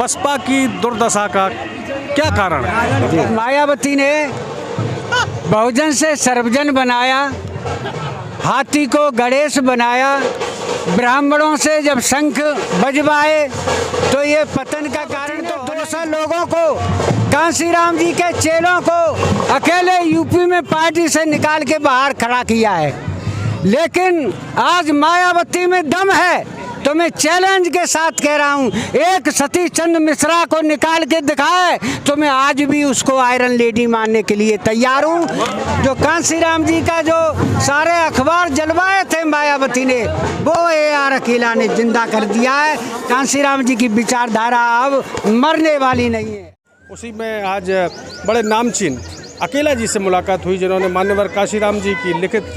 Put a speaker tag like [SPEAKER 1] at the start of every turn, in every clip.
[SPEAKER 1] बसपा की दुर्दशा का क्या कारण है?
[SPEAKER 2] मायावती ने बहुजन से सर्वजन बनाया, हाथी को गणेश बनाया, ब्राह्मणों से जब शंख बजवाए तो ये पतन का कारण तो 200 लोगों को, कांसीराम जी के चेलों को अकेले यूपी में पार्टी से निकाल के बाहर खड़ा किया है। लेकिन आज मायावती में दम है तो मैं चैलेंज के साथ कह रहा हूँ, एक सती चंद मिश्रा को निकाल के दिखाए तो मैं आज भी उसको आयरन लेडी मानने के लिए तैयार हूँ। जो कांसीराम जी का जो सारे अखबार जलवाए थे मायावती ने, वो AR अकेला ने जिंदा कर दिया है। कांसीराम जी की विचारधारा अब मरने वाली नहीं है।
[SPEAKER 1] उसी में आज बड़े नामचीन अकेला जी से मुलाकात हुई, जिन्होंने मान्यवर कांसीराम जी की लिखित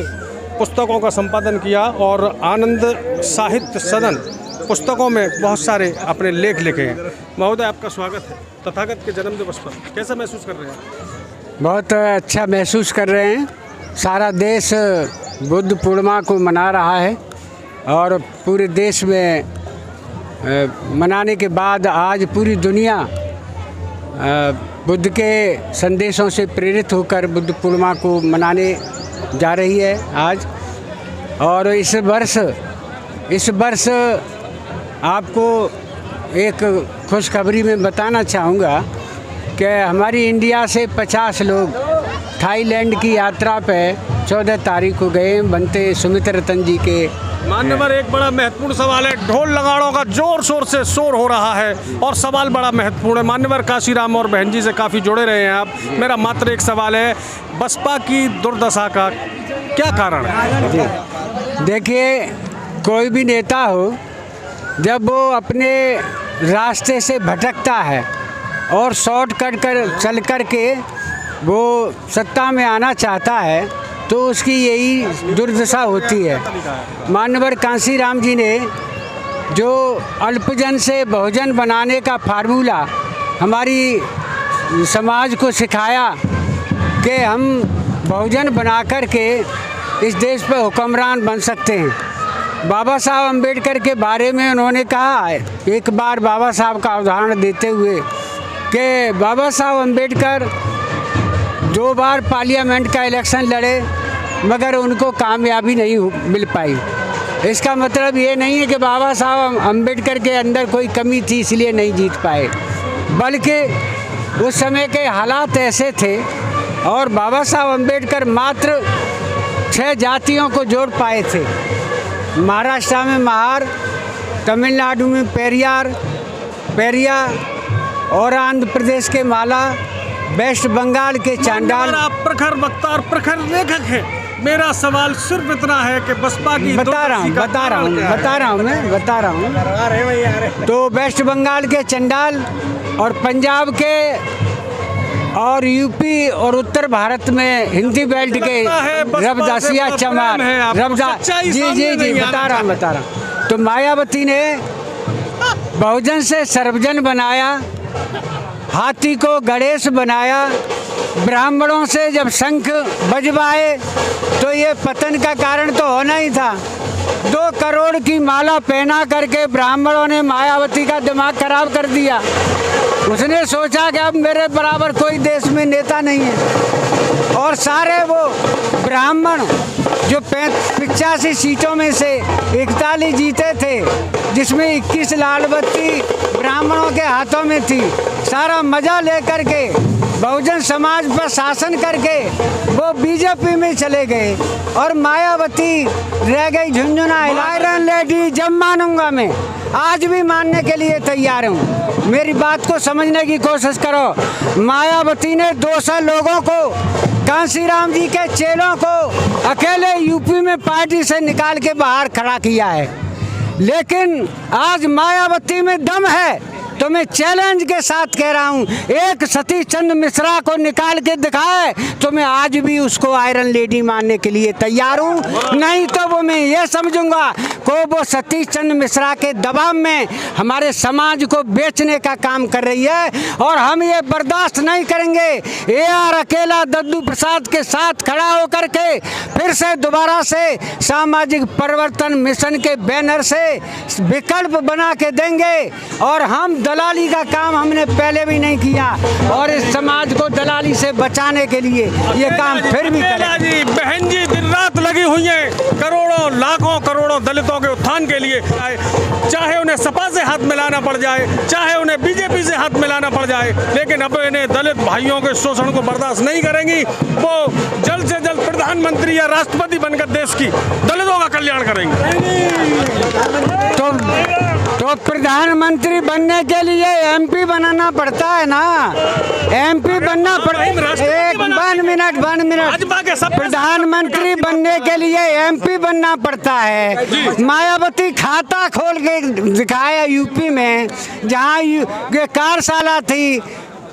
[SPEAKER 1] पुस्तकों का संपादन किया और आनंद साहित्य सदन पुस्तकों में बहुत सारे अपने लेख लिखे हैं। महोदय, आपका स्वागत है। तथागत के जन्म दिवस पर कैसा महसूस कर रहे हैं?
[SPEAKER 2] बहुत अच्छा महसूस कर रहे हैं। सारा देश बुद्ध पूर्णिमा को मना रहा है और पूरे देश में मनाने के बाद आज पूरी दुनिया बुद्ध के संदेशों से प्रेरित होकर बुद्ध पूर्णिमा को मनाने जा रही है आज। और इस वर्ष आपको एक खुशखबरी में बताना चाहूँगा कि हमारी इंडिया से 50 लोग थाईलैंड की यात्रा पे 14 तारीख को गए बनते सुमित रतन जी के।
[SPEAKER 1] मान्यवर, एक बड़ा महत्वपूर्ण सवाल है। ढोल नगाड़ों का जोर शोर से शोर हो रहा है और सवाल बड़ा महत्वपूर्ण है। मान्यवर कांसीराम और बहन जी से काफ़ी जुड़े रहे हैं आप। मेरा मात्र एक सवाल है, बसपा की दुर्दशा का क्या कारण है?
[SPEAKER 2] देखिए, कोई भी नेता हो, जब वो अपने रास्ते से भटकता है और शॉर्टकट कर चल कर के वो सत्ता में आना चाहता है तो उसकी यही दुर्दशा होती है। मान्यवर कांसीराम जी ने जो अल्पजन से बहुजन बनाने का फार्मूला हमारी समाज को सिखाया कि हम बहुजन बना कर के इस देश पे हुक्मरान बन सकते हैं। बाबा साहब अम्बेडकर के बारे में उन्होंने कहा है, एक बार बाबा साहब का उदाहरण देते हुए, कि बाबा साहब अम्बेडकर 2 बार पार्लियामेंट का इलेक्शन लड़े मगर उनको कामयाबी नहीं मिल पाई। इसका मतलब ये नहीं है कि बाबा साहब अम्बेडकर के अंदर कोई कमी थी इसलिए नहीं जीत पाए, बल्कि उस समय के हालात ऐसे थे और बाबा साहब अम्बेडकर मात्र 6 जातियों को जोड़ पाए थे। महाराष्ट्र में महार, तमिलनाडु में पेरिया और आंध्र प्रदेश के माला, वेस्ट बंगाल के चांडाल।
[SPEAKER 1] आप प्रखर वक्ता और प्रखर लेखक हैं। मेरा सवाल सिर्फ इतना है कि बसपा की
[SPEAKER 2] बता रहा हूँ। तो वेस्ट बंगाल के चंडाल और पंजाब के और यूपी और उत्तर भारत में हिंदी बेल्ट के रबदासिया चमार जी बता रहा हूँ। तो मायावती ने बहुजन से सर्वजन बनाया, हाथी को गणेश बनाया, ब्राह्मणों से जब शंख बजवाए तो ये पतन का कारण तो होना ही था। 2 करोड़ की माला पहना करके ब्राह्मणों ने मायावती का दिमाग खराब कर दिया। उसने सोचा कि अब मेरे बराबर कोई देश में नेता नहीं है और सारे वो ब्राह्मण जो 85 सीटों में से 41 जीते थे, जिसमें 21 लाल बत्ती ब्राह्मणों के हाथों में थी, सारा मजा लेकर के बहुजन समाज पर शासन करके वो बीजेपी में चले गए और मायावती रह गई झुंझुना। आयरन लेडी जब मानूंगा मैं, आज भी मानने के लिए तैयार हूँ। मेरी बात को समझने की कोशिश करो। मायावती ने 200 लोगों को, कांसीराम जी के चेलों को अकेले यूपी में पार्टी से निकाल के बाहर खड़ा किया है। लेकिन आज मायावती में दम है तो मैं चैलेंज के साथ कह रहा हूँ, एक सती चंद मिश्रा को निकाल के दिखाए तो मैं आज भी उसको आयरन लेडी मानने के लिए तैयार हूँ। नहीं तो वो मैं ये समझूंगा को वो सतीश चंद्र मिश्रा के दबाव में हमारे समाज को बेचने का काम कर रही है और हम ये बर्दाश्त नहीं करेंगे। AR अकेला दद्दू प्रसाद के साथ खड़ा होकर के फिर से दोबारा से सामाजिक परिवर्तन मिशन के बैनर से विकल्प बना के देंगे और हम दलाली का काम हमने पहले भी नहीं किया और इस समाज को दलाली से बचाने के लिए ये काम फिर भी
[SPEAKER 1] जी बहन जी दिन रात लगी हुई हैं करोड़ों लाखों करोड़ों दलितों के उत्थान के लिए, चाहे उन्हें सपा से हाथ मिलाना पड़ जाए, चाहे उन्हें BJP से हाथ मिलाना पड़ जाए, लेकिन अब इन्हें दलित भाइयों के शोषण को बर्दाश्त नहीं करेंगी। वो जल्द से जल्द प्रधानमंत्री या राष्ट्रपति बनकर देश की दलितों का कल्याण करेंगे।
[SPEAKER 2] तो प्रधानमंत्री बनने के लिए MP बनाना पड़ता है ना, MP बनना पड़ता है। वन मिनट प्रधानमंत्री बनने के लिए MP बनना पड़ता है। मायावती खाता खोल के दिखाया यूपी में, जहाँ कार्यशाला थी,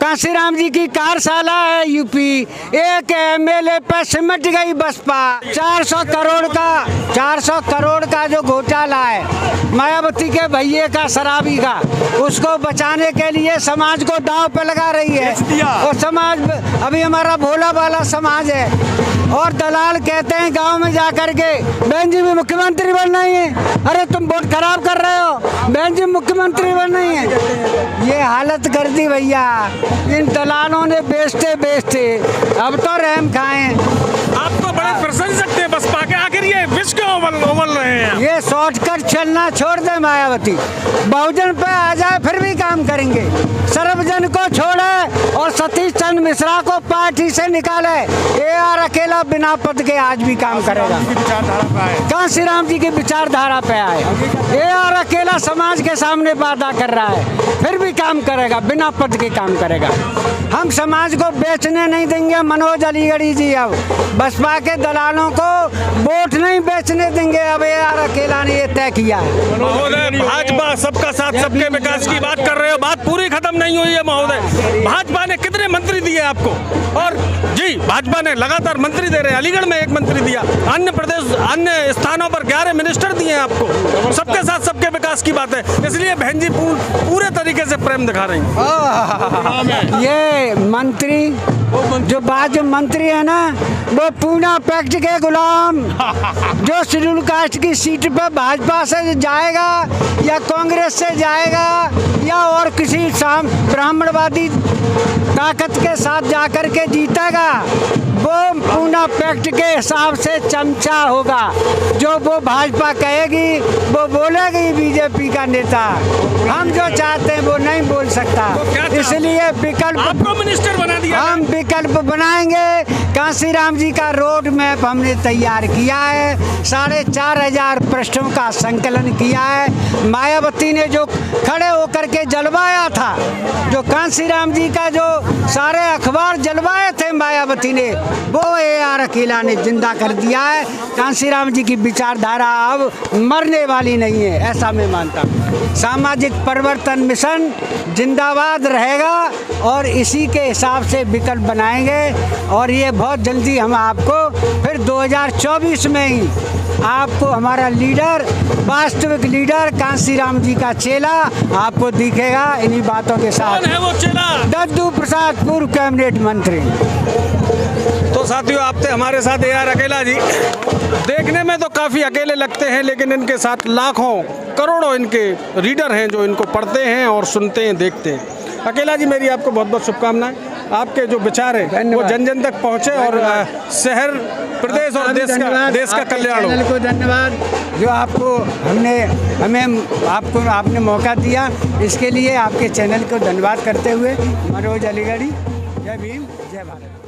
[SPEAKER 2] कांशीराम जी की कार्यशाला है यूपी, एक MLA पे सिमट गई बसपा। 400 करोड़ का जो घोटाला है मायावती के भैये का शराबी का, उसको बचाने के लिए समाज को दांव पे लगा रही है। और समाज अभी हमारा भोला वाला समाज है और दलाल कहते हैं गांव में जाकर के बहन जी भी मुख्यमंत्री बनना ही है। अरे तुम वोट खराब कर रहे हो, बहन जी मुख्यमंत्री बनना ही है। ये हालत कर दी भैया इन दलालों ने बेचते अब तो रहम खाएं।
[SPEAKER 1] आप तो बड़े प्रशंसक थे बसपा के, आखिर ये विष क्यों उबल रहे हैं?
[SPEAKER 2] ये शॉर्टकट चलना छोड़ दे मायावती, बहुजन पे आ जाए फिर भी काम करेंगे। सर्वजन को छोड़े और सतीश चंद्र मिश्रा को पार्टी से निकाले। AR अकेला बिना पद के आज भी काम करेगा। कांशीराम जी की विचारधारा पे आए। AR अकेला समाज के सामने वादा कर रहा है, फिर भी काम करेगा, बिना पद के काम करेगा। हम समाज को बेचने नहीं देंगे मनोज अलीगढ़ी जी। अब बसपा के दलालों को वोट नहीं बेचने देंगे। अब AR अकेला ने ये तय किया है।
[SPEAKER 1] महोदय भाजपा सबका साथ सबके विकास की बात कर रहे हो, बात पूरी खत्म नहीं हुई है महोदय। भाजपा ने कितने मंत्री दिए आपको? और जी भाजपा ने लगातार मंत्री दे रहे हैं, अलीगढ़ में 1 मंत्री दिया, अन्य स्थानों पर 11 मिनिस्टर दिए हैं आपको। सबके साथ सबके विकास की बात है, इसलिए बहन जी पूरे तरीके से प्रेम दिखा रही हैं।
[SPEAKER 2] ये मंत्री जो बाजू मंत्री है ना, वो पूना पैक्ट के गुलाम, जो शेड्यूल कास्ट की सीट पे भाजपा से जाएगा या कांग्रेस से जाएगा या और किसी ब्राह्मणवादी ताकत के साथ जाकर के जीतेगा, वो पूना पैक्ट के हिसाब से चमचा होगा। जो वो भाजपा कहेगी वो बोलेगी BJP का नेता। हम जो चाहते हैं वो नहीं बोल सकता, इसलिए विकल्प
[SPEAKER 1] आपको मिनिस्टर बना दिया।
[SPEAKER 2] हम विकल्प बनाएंगे। कांशीराम जी का रोड मैप हमने तैयार किया है, 4500 पृष्ठों का संकलन किया है। मायावती ने जो खड़े होकर के जलवाया था, जो कांशीराम जी का जो सारे अखबार जलवाए थे मायावती ने, वो AR अकेला ने जिंदा कर दिया है। कांशीराम जी की विचारधारा अब मरने वाली नहीं है, ऐसा मैं मानता हूँ। सामाजिक परिवर्तन मिशन जिंदाबाद रहेगा और इसी के हिसाब से विकल्प बनाएंगे और ये बहुत जल्दी हम आपको फिर 2024 में ही आपको हमारा लीडर, वास्तविक लीडर कांशीराम जी का चेला आपको दिखेगा। इन्हीं बातों के साथ
[SPEAKER 1] कौन है वो चेला?
[SPEAKER 2] दद्दू प्रसाद, पूर्व कैबिनेट मंत्री।
[SPEAKER 1] तो साथियों आप थे हमारे साथ AR अकेला जी। देखने में तो काफ़ी अकेले लगते हैं, लेकिन इनके साथ लाखों करोड़ों इनके रीडर हैं जो इनको पढ़ते हैं और सुनते हैं, देखते हैं। अकेला जी मेरी आपको बहुत बहुत शुभकामनाएं। आपके जो विचार हैं वो जन जन तक पहुँचे और शहर, प्रदेश और देश का कल्याण हो।
[SPEAKER 2] चैनल को धन्यवाद जो आपने मौका दिया, इसके लिए आपके चैनल को धन्यवाद करते हुए मनोज अलीगढ़ी। जय भीम, जय भारत।